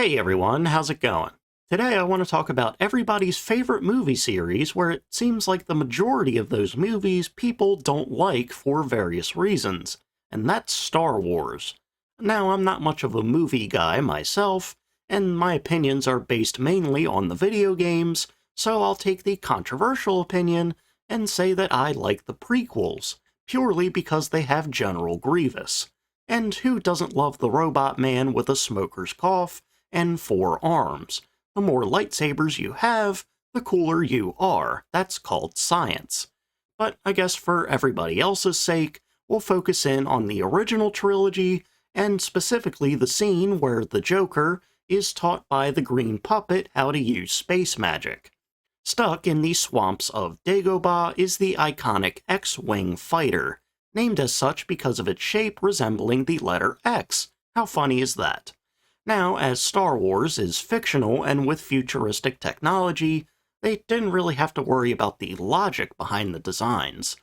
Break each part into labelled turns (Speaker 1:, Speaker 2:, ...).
Speaker 1: Hey everyone, how's it going? Today I want to talk about everybody's favorite movie series where it seems like the majority of those movies people don't like for various reasons, and that's Star Wars. Now, I'm not much of a movie guy myself, and my opinions are based mainly on the video games, so I'll take the controversial opinion and say that I like the prequels, purely because they have General Grievous. And who doesn't love the robot man with a smoker's cough and 4 arms? The more lightsabers you have, the cooler you are. That's called science. But I guess for everybody else's sake, we'll focus in on the original trilogy, and specifically the scene where the Joker is taught by the green puppet how to use space magic. Stuck in the swamps of Dagobah is the iconic X-Wing fighter, named as such because of its shape resembling the letter X. How funny is that? Now, as Star Wars is fictional and with futuristic technology, they didn't really have to worry about the logic behind the designs.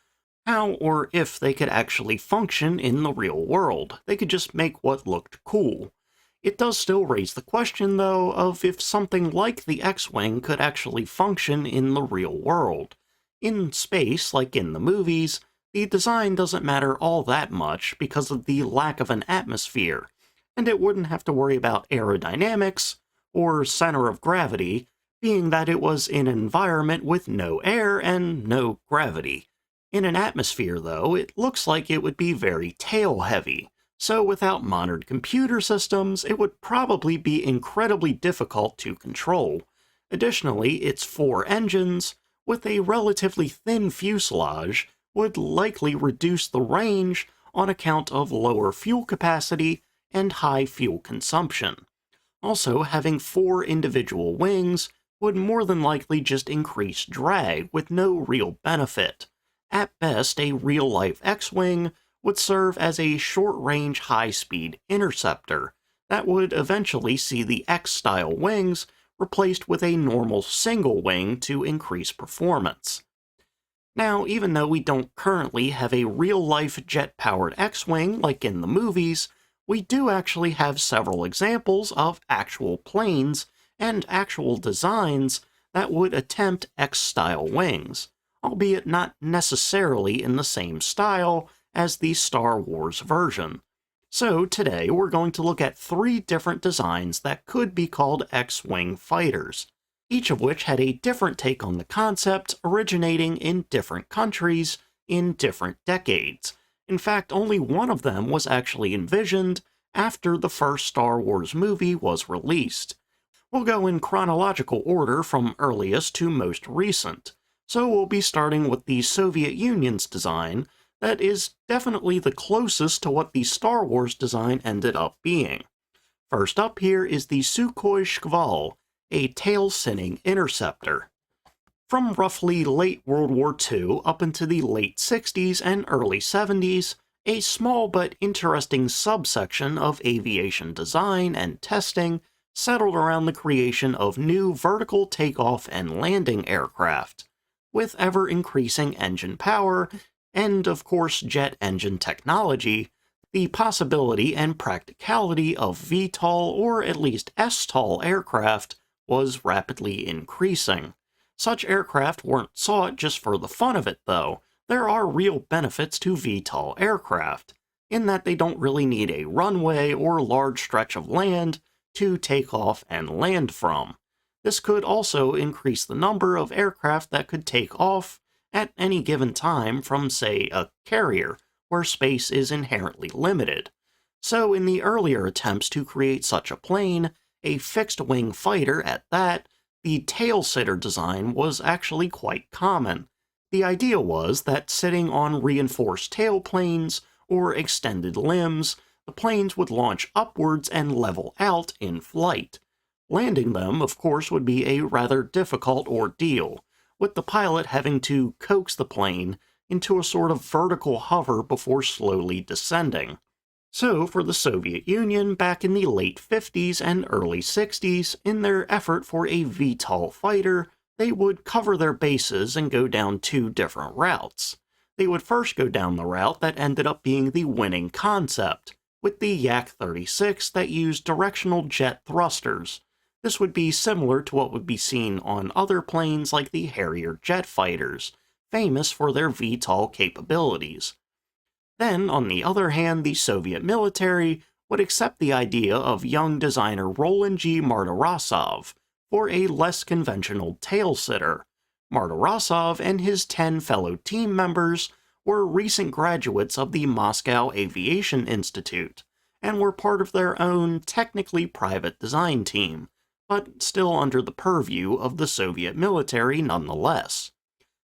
Speaker 1: How or if they could actually function in the real world. They could just make what looked cool. It does still raise the question, though, of if something like the X-Wing could actually function in the real world. In space, like in the movies, the design doesn't matter all that much because of the lack of an atmosphere, and it wouldn't have to worry about aerodynamics or center of gravity, being that it was in an environment with no air and no gravity. In an atmosphere, though, it looks like it would be very tail-heavy, so without modern computer systems, it would probably be incredibly difficult to control. Additionally, its 4 engines, with a relatively thin fuselage, would likely reduce the range on account of lower fuel capacity and high fuel consumption. Also, having 4 individual wings would more than likely just increase drag with no real benefit. At best, a real-life X-Wing would serve as a short-range, high-speed interceptor that would eventually see the X-style wings replaced with a normal single wing to increase performance. Now, even though we don't currently have a real-life jet-powered X-Wing like in the movies, we do actually have several examples of actual planes and actual designs that would attempt X-style wings, albeit not necessarily in the same style as the Star Wars version. So today we're going to look at 3 different designs that could be called X-Wing fighters, each of which had a different take on the concept, originating in different countries in different decades. In fact, only one of them was actually envisioned after the first Star Wars movie was released. We'll go in chronological order from earliest to most recent, so we'll be starting with the Soviet Union's design that is definitely the closest to what the Star Wars design ended up being. First up here is the Sukhoi Shkval, a tail-sinning interceptor. From roughly late World War II up into the late 60s and early 70s, a small but interesting subsection of aviation design and testing settled around the creation of new vertical takeoff and landing aircraft, with ever-increasing engine power and, of course, jet engine technology. The possibility and practicality of VTOL or at least STOL aircraft was rapidly increasing. Such aircraft weren't sought just for the fun of it, though. There are real benefits to VTOL aircraft, in that they don't really need a runway or large stretch of land to take off and land from. This could also increase the number of aircraft that could take off at any given time from, say, a carrier, where space is inherently limited. So in the earlier attempts to create such a plane, a fixed-wing fighter at that, the tail-sitter design was actually quite common. The idea was that sitting on reinforced tailplanes or extended limbs, the planes would launch upwards and level out in flight. Landing them, of course, would be a rather difficult ordeal, with the pilot having to coax the plane into a sort of vertical hover before slowly descending. So, for the Soviet Union back in the late 50s and early 60s, in their effort for a VTOL fighter, they would cover their bases and go down 2 different routes. They would first go down the route that ended up being the winning concept, with the Yak-36 that used directional jet thrusters. This would be similar to what would be seen on other planes like the Harrier jet fighters, famous for their VTOL capabilities. Then, on the other hand, the Soviet military would accept the idea of young designer Roland G. Martirosov for a less conventional tail-sitter. Martirosov and his 10 fellow team members were recent graduates of the Moscow Aviation Institute, and were part of their own technically private design team, but still under the purview of the Soviet military nonetheless.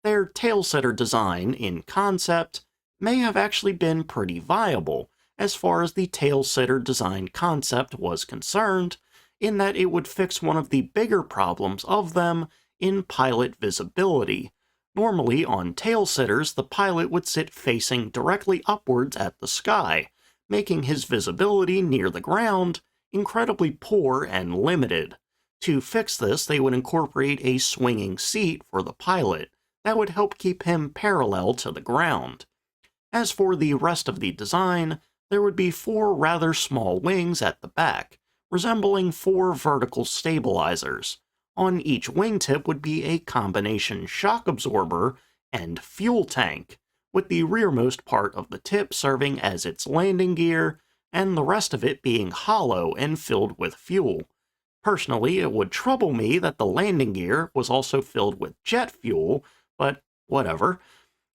Speaker 1: Their tail-sitter design, in concept, may have actually been pretty viable, as far as the tail-sitter design concept was concerned, in that it would fix one of the bigger problems of them in pilot visibility. Normally, on tail-sitters, the pilot would sit facing directly upwards at the sky, making his visibility near the ground incredibly poor and limited. To fix this, they would incorporate a swinging seat for the pilot that would help keep him parallel to the ground. As for the rest of the design, there would be 4 rather small wings at the back, resembling 4 vertical stabilizers. On each wingtip would be a combination shock absorber and fuel tank, with the rearmost part of the tip serving as its landing gear, and the rest of it being hollow and filled with fuel. Personally, it would trouble me that the landing gear was also filled with jet fuel, but whatever.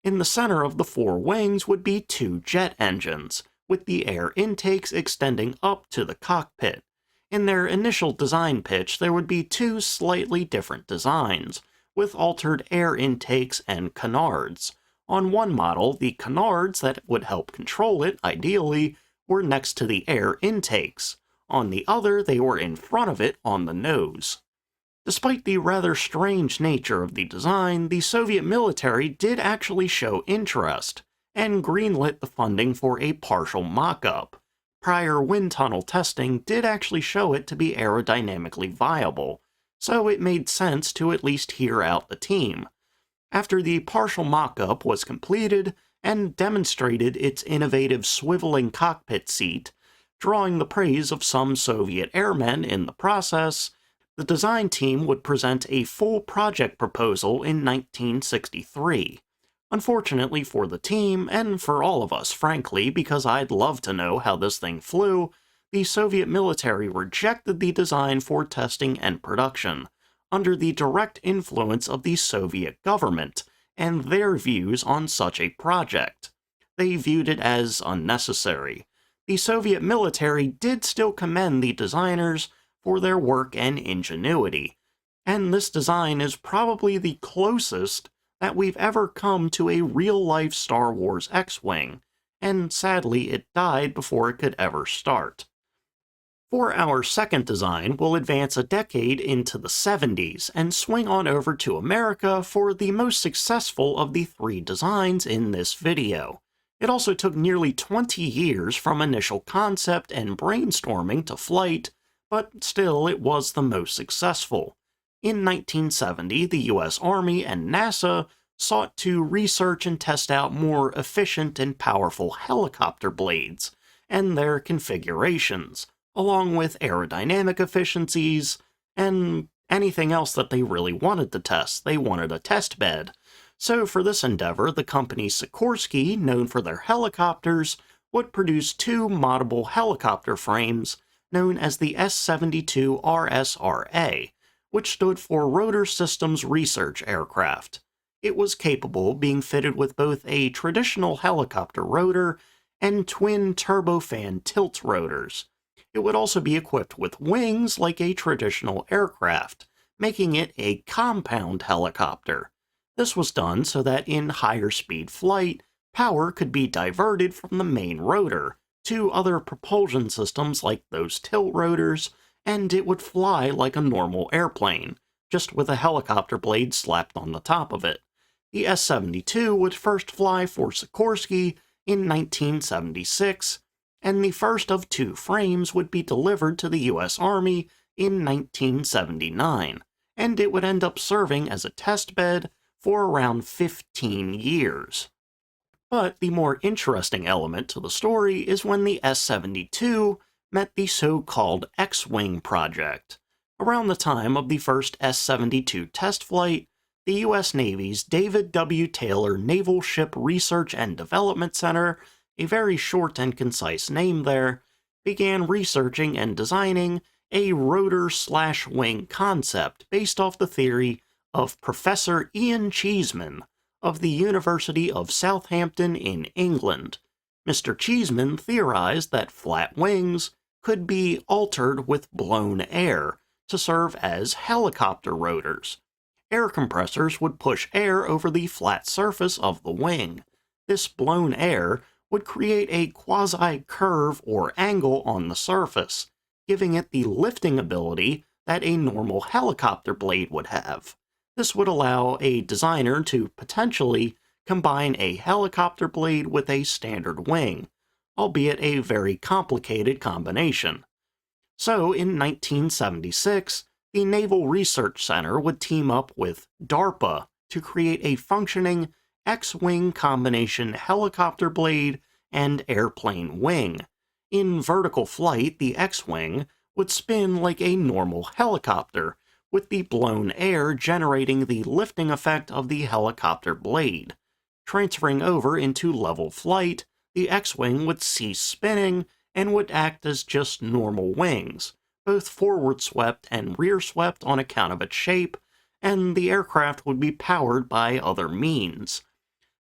Speaker 1: In the center of the 4 wings would be 2 jet engines, with the air intakes extending up to the cockpit. In their initial design pitch, there would be 2 slightly different designs, with altered air intakes and canards. On one model, the canards that would help control it, ideally, were next to the air intakes. On the other, they were in front of it on the nose. Despite the rather strange nature of the design, the Soviet military did actually show interest, and greenlit the funding for a partial mock-up. Prior wind tunnel testing did actually show it to be aerodynamically viable, so it made sense to at least hear out the team. After the partial mock-up was completed and demonstrated its innovative swiveling cockpit seat, drawing the praise of some Soviet airmen in the process, the design team would present a full project proposal in 1963. Unfortunately for the team, and for all of us frankly, because I'd love to know how this thing flew, the Soviet military rejected the design for testing and production, under the direct influence of the Soviet government and their views on such a project. They viewed it as unnecessary. The Soviet military did still commend the designers for their work and ingenuity, and this design is probably the closest that we've ever come to a real-life Star Wars X-Wing, and sadly it died before it could ever start. For our second design, we'll advance a decade into the 70s and swing on over to America for the most successful of the 3 designs in this video. It also took nearly 20 years from initial concept and brainstorming to flight, but still it was the most successful. In 1970, the US Army and NASA sought to research and test out more efficient and powerful helicopter blades and their configurations, along with aerodynamic efficiencies and anything else that they really wanted to test. They wanted a test bed. So for this endeavor, the company Sikorsky, known for their helicopters, would produce 2 moddable helicopter frames known as the S-72 RSRA, which stood for Rotor Systems Research Aircraft. It was capable of being fitted with both a traditional helicopter rotor and twin turbofan tilt rotors. It would also be equipped with wings like a traditional aircraft, making it a compound helicopter. This was done so that in higher speed flight, power could be diverted from the main rotor to other propulsion systems like those tilt rotors, and it would fly like a normal airplane, just with a helicopter blade slapped on the top of it. The S-72 would first fly for Sikorsky in 1976, and the first of 2 frames would be delivered to the US Army in 1979, and it would end up serving as a test bed for around 15 years. But the more interesting element to the story is when the S-72 met the so-called X-Wing project. Around the time of the first S-72 test flight, the U.S. Navy's David W. Taylor Naval Ship Research and Development Center, a very short and concise name there, began researching and designing a rotor/wing concept based off the theory of Professor Ian Cheeseman of the University of Southampton in England. Mr. Cheeseman theorized that flat wings could be altered with blown air to serve as helicopter rotors. Air compressors would push air over the flat surface of the wing. This blown air would create a quasi-curve or angle on the surface, giving it the lifting ability that a normal helicopter blade would have. This would allow a designer to potentially combine a helicopter blade with a standard wing, albeit a very complicated combination. So, in 1976, the Naval Research Center would team up with DARPA to create a functioning X-Wing combination helicopter blade and airplane wing. In vertical flight, the X-Wing would spin like a normal helicopter, with the blown air generating the lifting effect of the helicopter blade. Transferring over into level flight, the X-Wing would cease spinning and would act as just normal wings, both forward swept and rear swept on account of its shape, and the aircraft would be powered by other means.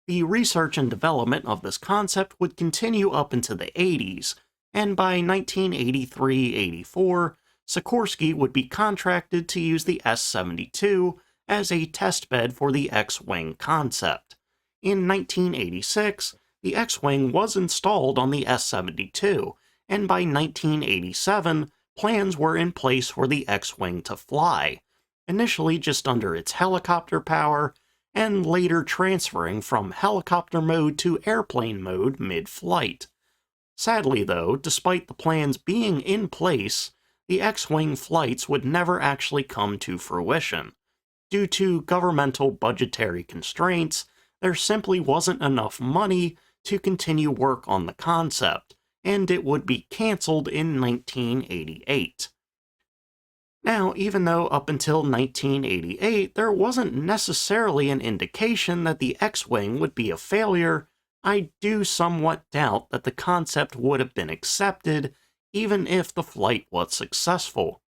Speaker 1: The research and development of this concept would continue up into the 80s, and by 1983-84, Sikorsky would be contracted to use the S-72 as a testbed for the X-Wing concept. In 1986, the X-Wing was installed on the S-72, and by 1987, plans were in place for the X-Wing to fly, initially just under its helicopter power, and later transferring from helicopter mode to airplane mode mid-flight. Sadly though, despite the plans being in place, the X-Wing flights would never actually come to fruition. Due to governmental budgetary constraints, there simply wasn't enough money to continue work on the concept, and it would be cancelled in 1988. Now, even though up until 1988 there wasn't necessarily an indication that the X-Wing would be a failure, I do somewhat doubt that the concept would have been accepted even if the flight was successful.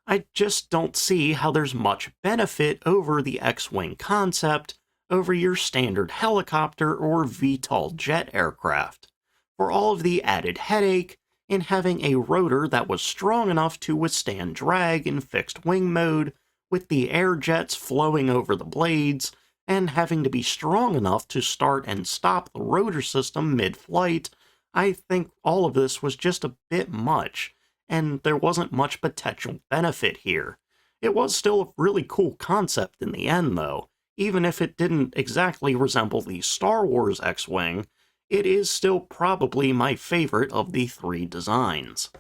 Speaker 1: I just don't see how there's much benefit over the X-Wing concept over your standard helicopter or VTOL jet aircraft, for all of the added headache in having a rotor that was strong enough to withstand drag in fixed wing mode, with the air jets flowing over the blades, and having to be strong enough to start and stop the rotor system mid-flight. I think all of this was just a bit much, and there wasn't much potential benefit here. It was still a really cool concept in the end, though. Even if it didn't exactly resemble the Star Wars X-Wing, it is still probably my favorite of the three designs.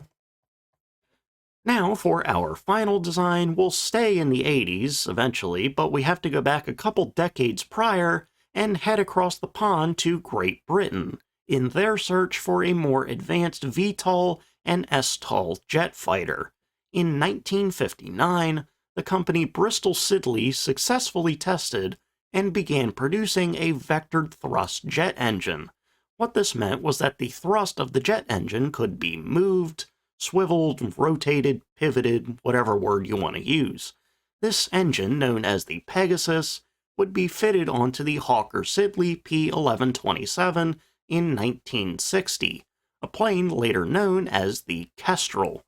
Speaker 1: Now, for our final design, we'll stay in the 80s eventually, but we have to go back a couple decades prior and head across the pond to Great Britain, in their search for a more advanced VTOL and STOL jet fighter. In 1959, the company Bristol Siddeley successfully tested and began producing a vectored thrust jet engine. What this meant was that the thrust of the jet engine could be moved, swiveled, rotated, pivoted, whatever word you want to use. This engine, known as the Pegasus, would be fitted onto the Hawker Siddeley P.1214 in 1960, a plane later known as the Kestrel.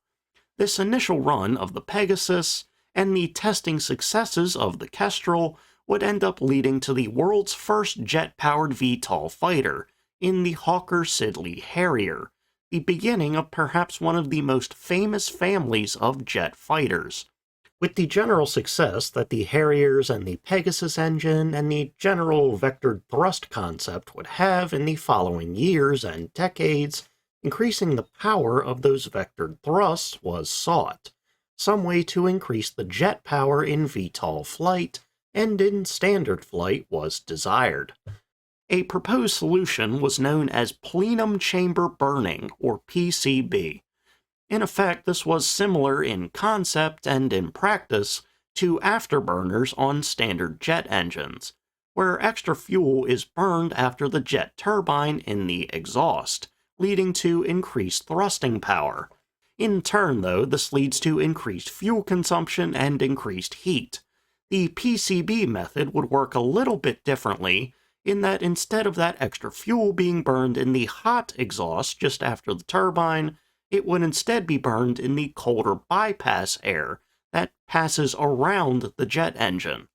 Speaker 1: This initial run of the Pegasus and the testing successes of the Kestrel would end up leading to the world's first jet-powered VTOL fighter in the Hawker Siddeley Harrier, the beginning of perhaps one of the most famous families of jet fighters. With the general success that the Harriers and the Pegasus engine and the general vectored thrust concept would have in the following years and decades, increasing the power of those vectored thrusts was sought. Some way to increase the jet power in VTOL flight and in standard flight was desired. A proposed solution was known as plenum chamber burning, or PCB. In effect, this was similar in concept and in practice to afterburners on standard jet engines, where extra fuel is burned after the jet turbine in the exhaust, leading to increased thrusting power. In turn, though, this leads to increased fuel consumption and increased heat. The PCB method would work a little bit differently, in that instead of that extra fuel being burned in the hot exhaust just after the turbine, it would instead be burned in the colder bypass air that passes around the jet engine.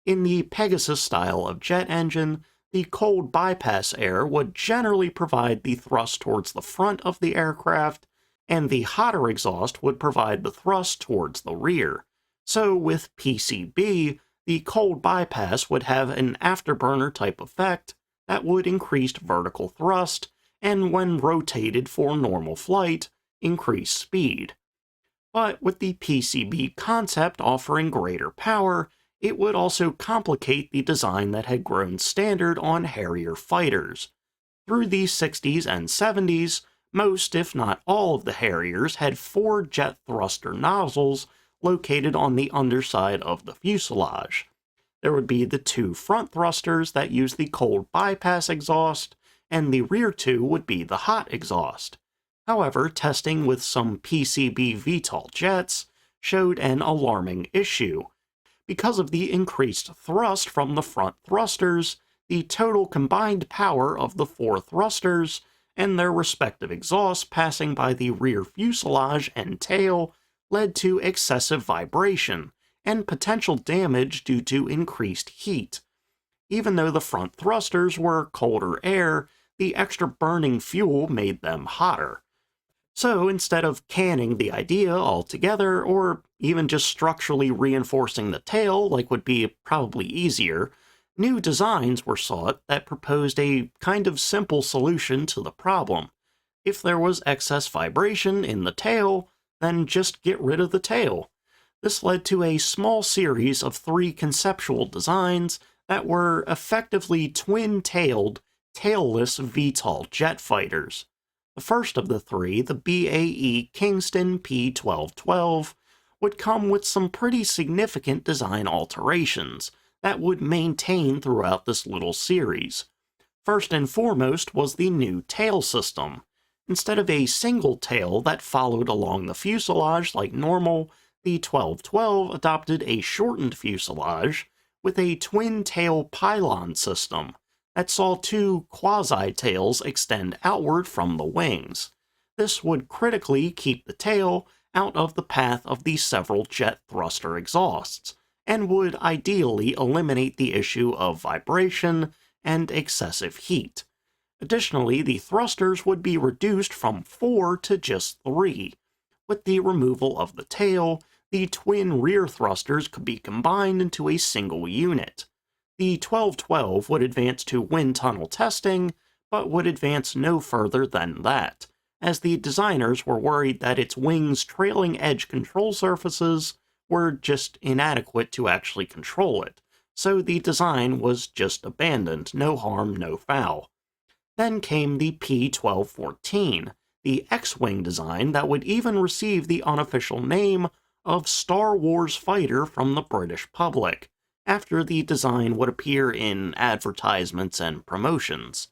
Speaker 1: In the Pegasus style of jet engine, the cold bypass air would generally provide the thrust towards the front of the aircraft, and the hotter exhaust would provide the thrust towards the rear. So with PCB, the cold bypass would have an afterburner type effect that would increase vertical thrust, and when rotated for normal flight, increase speed. But with the PCB concept offering greater power, it would also complicate the design that had grown standard on Harrier fighters. Through the 60s and 70s, most, if not all, of the Harriers had 4 jet thruster nozzles located on the underside of the fuselage. There would be the 2 front thrusters that use the cold bypass exhaust, and the rear 2 would be the hot exhaust. However, testing with some PCB VTOL jets showed an alarming issue. Because of the increased thrust from the front thrusters, the total combined power of the 4 thrusters and their respective exhausts passing by the rear fuselage and tail led to excessive vibration and potential damage due to increased heat. Even though the front thrusters were colder air, the extra burning fuel made them hotter. So instead of canning the idea altogether, or even just structurally reinforcing the tail like would be probably easier, new designs were sought that proposed a kind of simple solution to the problem. If there was excess vibration in the tail, then just get rid of the tail. This led to a small series of 3 conceptual designs that were effectively twin-tailed, tailless VTOL jet fighters. The first of the 3, the BAe Kingston P.1214, would come with some pretty significant design alterations that would maintain throughout this little series. First and foremost was the new tail system. Instead of a single tail that followed along the fuselage like normal, the 1212 adopted a shortened fuselage with a twin-tail pylon system that saw 2 quasi-tails extend outward from the wings. This would critically keep the tail out of the path of the several jet thruster exhausts, and would ideally eliminate the issue of vibration and excessive heat. Additionally, the thrusters would be reduced from 4 to just 3. With the removal of the tail, the twin rear thrusters could be combined into a single unit. The 1212 would advance to wind tunnel testing, but would advance no further than that, as the designers were worried that its wings' trailing edge control surfaces were just inadequate to actually control it, so the design was just abandoned, no harm, no foul. Then came the P-1214, the X-Wing design that would even receive the unofficial name of Star Wars Fighter from the British public, after the design would appear in advertisements and promotions.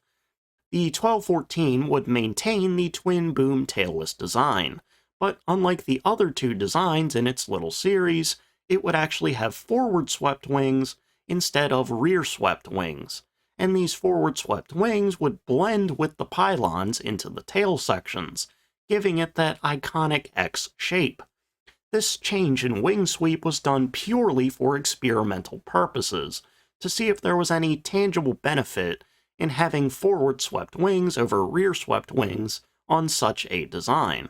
Speaker 1: The 1214 would maintain the twin-boom tailless design, but unlike the other 2 designs in its little series, it would actually have forward-swept wings instead of rear-swept wings, and these forward-swept wings would blend with the pylons into the tail sections, giving it that iconic X shape. This change in wing sweep was done purely for experimental purposes, to see if there was any tangible benefit in having forward-swept wings over rear-swept wings on such a design.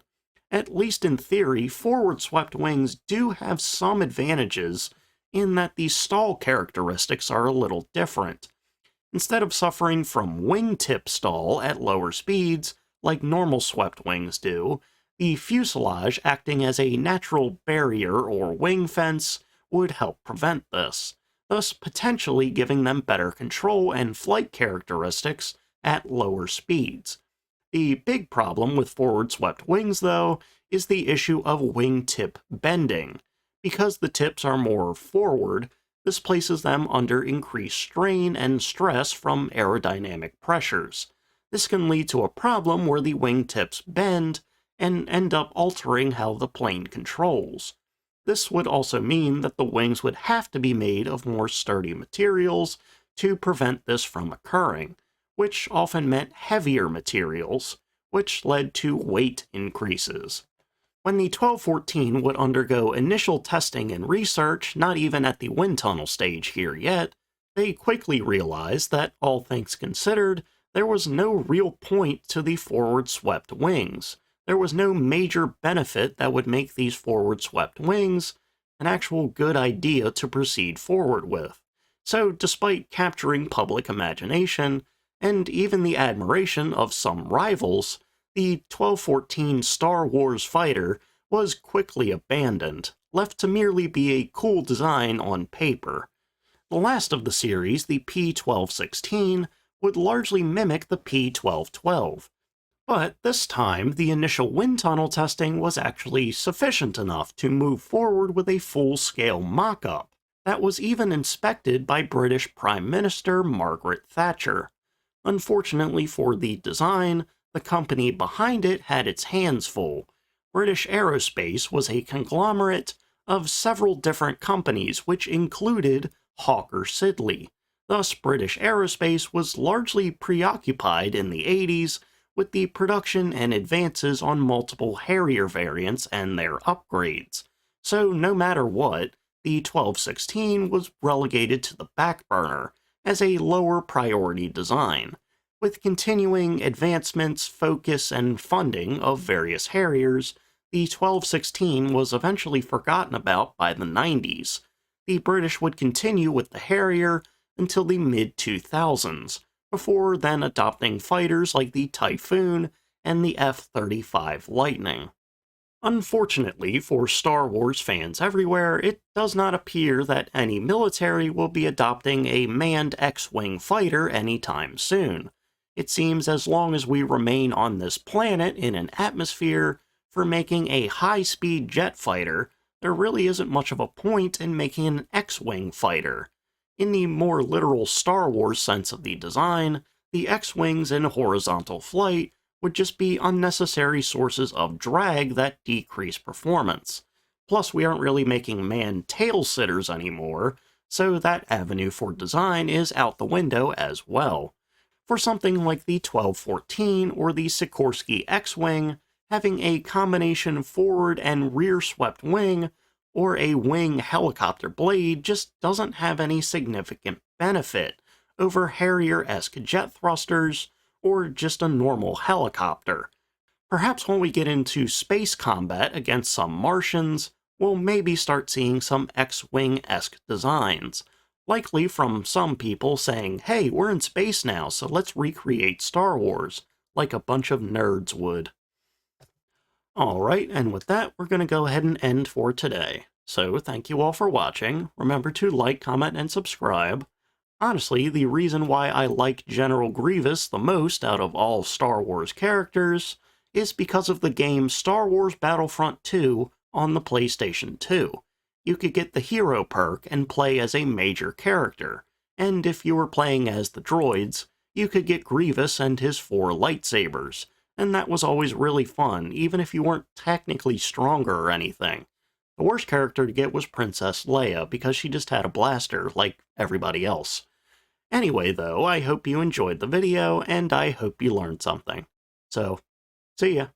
Speaker 1: At least in theory, forward-swept wings do have some advantages in that the stall characteristics are a little different. Instead of suffering from wingtip stall at lower speeds, like normal swept wings do, the fuselage acting as a natural barrier or wing fence would help prevent this. thus potentially giving them better control and flight characteristics at lower speeds. The big problem with forward-swept wings, though, is the issue of wingtip bending. Because the tips are more forward, this places them under increased strain and stress from aerodynamic pressures. This can lead to a problem where the wingtips bend and end up altering how the plane controls. This would also mean that the wings would have to be made of more sturdy materials to prevent this from occurring, which often meant heavier materials, which led to weight increases. When the 1214 would undergo initial testing and research, not even at the wind tunnel stage here yet, they quickly realized that, all things considered, there was no real point to the forward-swept wings. There was no major benefit that would make these forward-swept wings an actual good idea to proceed forward with. So, despite capturing public imagination, and even the admiration of some rivals, the 1214 Star Wars fighter was quickly abandoned, left to merely be a cool design on paper. The last of the series, the P-1216, would largely mimic the P-1212. But this time, the initial wind tunnel testing was actually sufficient enough to move forward with a full-scale mock-up that was even inspected by British Prime Minister Margaret Thatcher. Unfortunately for the design, the company behind it had its hands full. British Aerospace was a conglomerate of several different companies, which included Hawker Siddeley. Thus, British Aerospace was largely preoccupied in the 80s with the production and advances on multiple Harrier variants and their upgrades. So, no matter what, the 1216 was relegated to the back burner as a lower priority design. With continuing advancements, focus, and funding of various Harriers, the 1216 was eventually forgotten about by the 90s. The British would continue with the Harrier until the mid-2000s, before then adopting fighters like the Typhoon and the F-35 Lightning. Unfortunately for Star Wars fans everywhere, it does not appear that any military will be adopting a manned X-Wing fighter anytime soon. It seems as long as we remain on this planet in an atmosphere for making a high-speed jet fighter, there really isn't much of a point in making an X-Wing fighter. In the more literal Star Wars sense of the design, the X-Wings in horizontal flight would just be unnecessary sources of drag that decrease performance. Plus, we aren't really making manned tail sitters anymore, so that avenue for design is out the window as well. For something like the 1214 or the Sikorsky X-Wing, having a combination forward and rear swept wing or a wing helicopter blade just doesn't have any significant benefit over Harrier-esque jet thrusters or just a normal helicopter. Perhaps when we get into space combat against some Martians, we'll maybe start seeing some X-Wing-esque designs. Likely from some people saying, hey, we're in space now, so let's recreate Star Wars, like a bunch of nerds would. Alright, and with that, we're going to go ahead and end for today. So, thank you all for watching. Remember to like, comment, and subscribe. Honestly, the reason why I like General Grevious the most out of all Star Wars characters is because of the game Star Wars Battlefront 2 on the PlayStation 2. You could get the hero perk and play as a major character, and if you were playing as the droids, you could get Grievous and his 4 lightsabers, and that was always really fun, even if you weren't technically stronger or anything. The worst character to get was Princess Leia, because she just had a blaster, like everybody else. Anyway, though, I hope you enjoyed the video, and I hope you learned something. So, see ya.